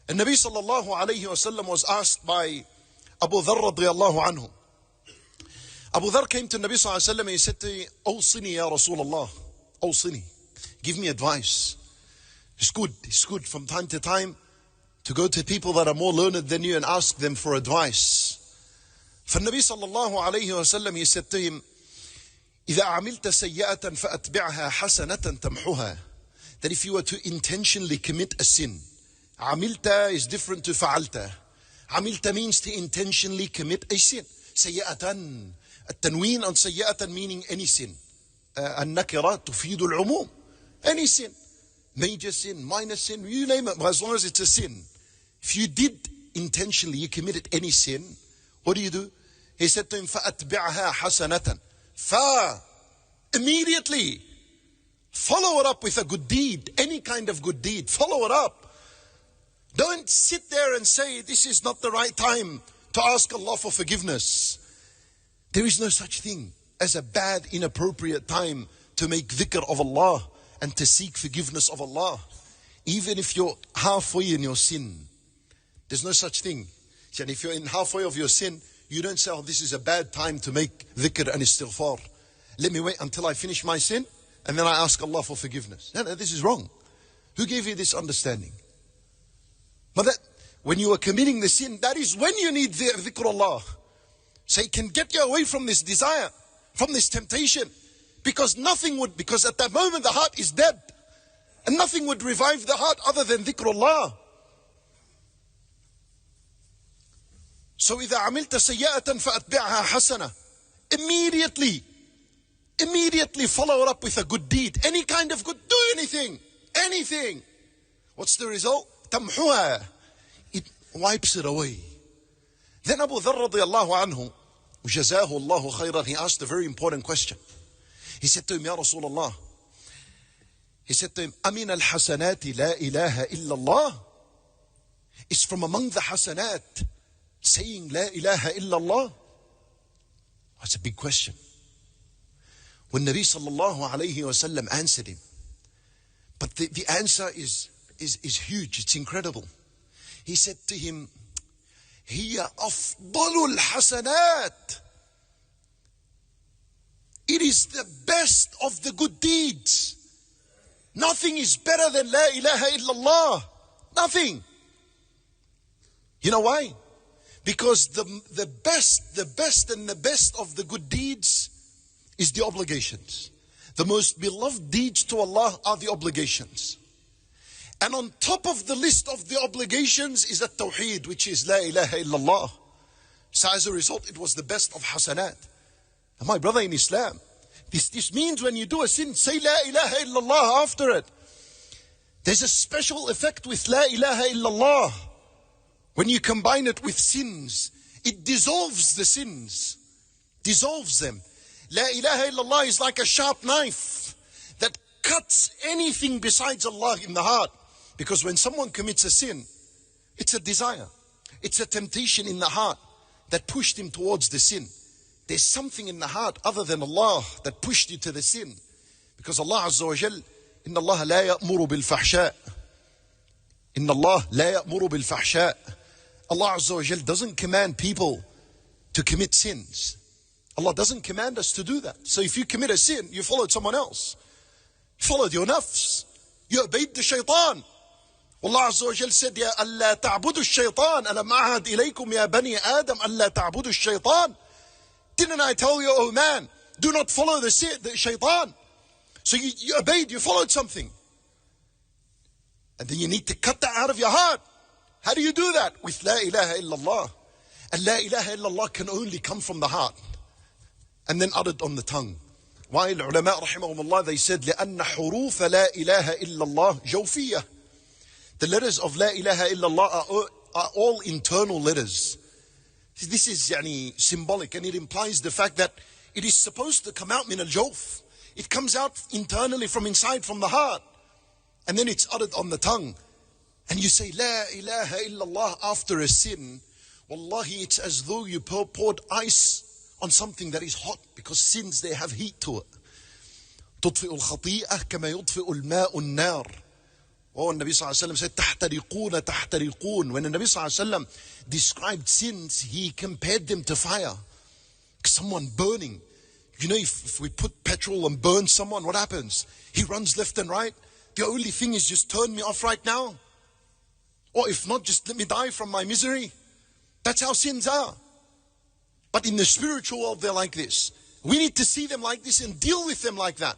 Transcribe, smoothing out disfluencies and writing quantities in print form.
And Nabi sallallahu alayhi wa sallam was asked by Abu Dharr radiyallahu anhu. Abu Dharr came to Nabi sallallahu alayhi wa sallam and he said to him, Awsini ya Rasulullah, Awsini, give me advice. It's good from time to time to go to people that are more learned than you and ask them for advice. For Nabi sallallahu alayhi wa sallam, he said to him, إِذَا عَمِلْتَ سَيِّئَةً فَأَتْبِعْهَا حَسَنَةً تَمْحُهَا. That if you were to intentionally commit a sin, عَمِلْتَ is different to فَعَلْتَ. عَمِلْتَ means to intentionally commit a sin. سَيِّئَةً, التنوين on سيئة meaning any sin. النكرة تفيد العموم. Any sin. Major sin, minor sin, you name it, as long as it's a sin. If you did intentionally, you committed any sin, what do? He said to him, فَأَتْبِعْهَا حَسَنَةً. Immediately, follow it up with a good deed, any kind of good deed, follow it up. Don't sit there and say, this is not the right time to ask Allah for forgiveness. There is no such thing as a bad, inappropriate time to make dhikr of Allah and to seek forgiveness of Allah. Even if you're halfway in your sin, there's no such thing. And if you're in halfway of your sin, you don't say, oh, this is a bad time to make dhikr and istighfar. Let me wait until I finish my sin and then I ask Allah for forgiveness. No, this is wrong. Who gave you this understanding? But that, when you are committing the sin, that is when you need dhikr Allah. So it can get you away from this desire, from this temptation. Because at that moment the heart is dead. And nothing would revive the heart other than dhikr Allah. So إذا عملت سيئة فأتبعها حسنة. Immediately follow it up with a good deed. Any kind of good, do anything. What's the result? تمحوها. It wipes it away. Then Abu Dharr radiyallahu anhu, جزاه الله خيرا, he asked a very important question. He said to him, Ya Rasulullah, he said to him, أَمِنَ الْحَسَنَاتِ لَا إِلَهَ إِلَّا اللَّهِ. It's from among the hasanat, saying La ilaha illallah. That's a big question. When Nabi sallallahu alayhi wa sallam answered him, but the answer is huge, it's incredible. He said to him, هي أفضل الحسنات. It is the best of the good deeds. Nothing is better than La ilaha illallah. Nothing. You know why? Because the best of the good deeds is the obligations. The most beloved deeds to Allah are the obligations. And on top of the list of the obligations is at-tawheed, which is La ilaha illallah. So as a result, it was the best of hasanat. And my brother in Islam, this means when you do a sin, say La ilaha illallah after it. There's a special effect with La ilaha illallah. When you combine it with sins, it dissolves the sins. Dissolves them. La ilaha illallah is like a sharp knife that cuts anything besides Allah in the heart. Because when someone commits a sin, it's a desire. It's a temptation in the heart that pushed him towards the sin. There's something in the heart other than Allah that pushed you to the sin. Because Allah Azza wa Jal, Inna Allah la ya'muru bil fahsha. Inna Allah la ya'muru bil fahsha. Allah Azza wa Jal doesn't command people to commit sins. Allah doesn't command us to do that. So if you commit a sin, you followed someone else. You followed your nafs. You obeyed the shaitan. Allah Azza wa Jal said, Ya alla ta'budu shaitan. Alam a'ad ilaykum ya bani Adam. Alla ta'budu shaitan. Didn't I tell you, oh man, do not follow the shaitan. So you obeyed, you followed something. And then you need to cut that out of your heart. How do you do that? With La ilaha illallah. And La ilaha illallah can only come from the heart. And then uttered on the tongue. While ulama rahimahumullah, they said, لأن حروف لا إله إلا الله جوفية. The letters of La ilaha illallah are all internal letters. This is symbolic, and it implies the fact that it is supposed to come out min al-jawf. It comes out internally from inside, from the heart. And then it's uttered on the tongue. And you say La ilaha illallah after a sin. Wallahi, it's as though you poured ice on something that is hot, because sins, they have heat to it. تطفئ الخطيئة كما يطفئ الماء النار. Oh, Nabi Sallallahu Alaihi Wasallam said, تَحْتَرِقُونَ تَحْتَرِقُونَ. When the Nabi Sallallahu Alaihi Wasallam described sins, he compared them to fire. Someone burning. You know, if we put petrol and burn someone, what happens? He runs left and right. The only thing is just turn me off right now. Or if not, just let me die from my misery. That's how sins are. But in the spiritual world, they're like this. We need to see them like this and deal with them like that.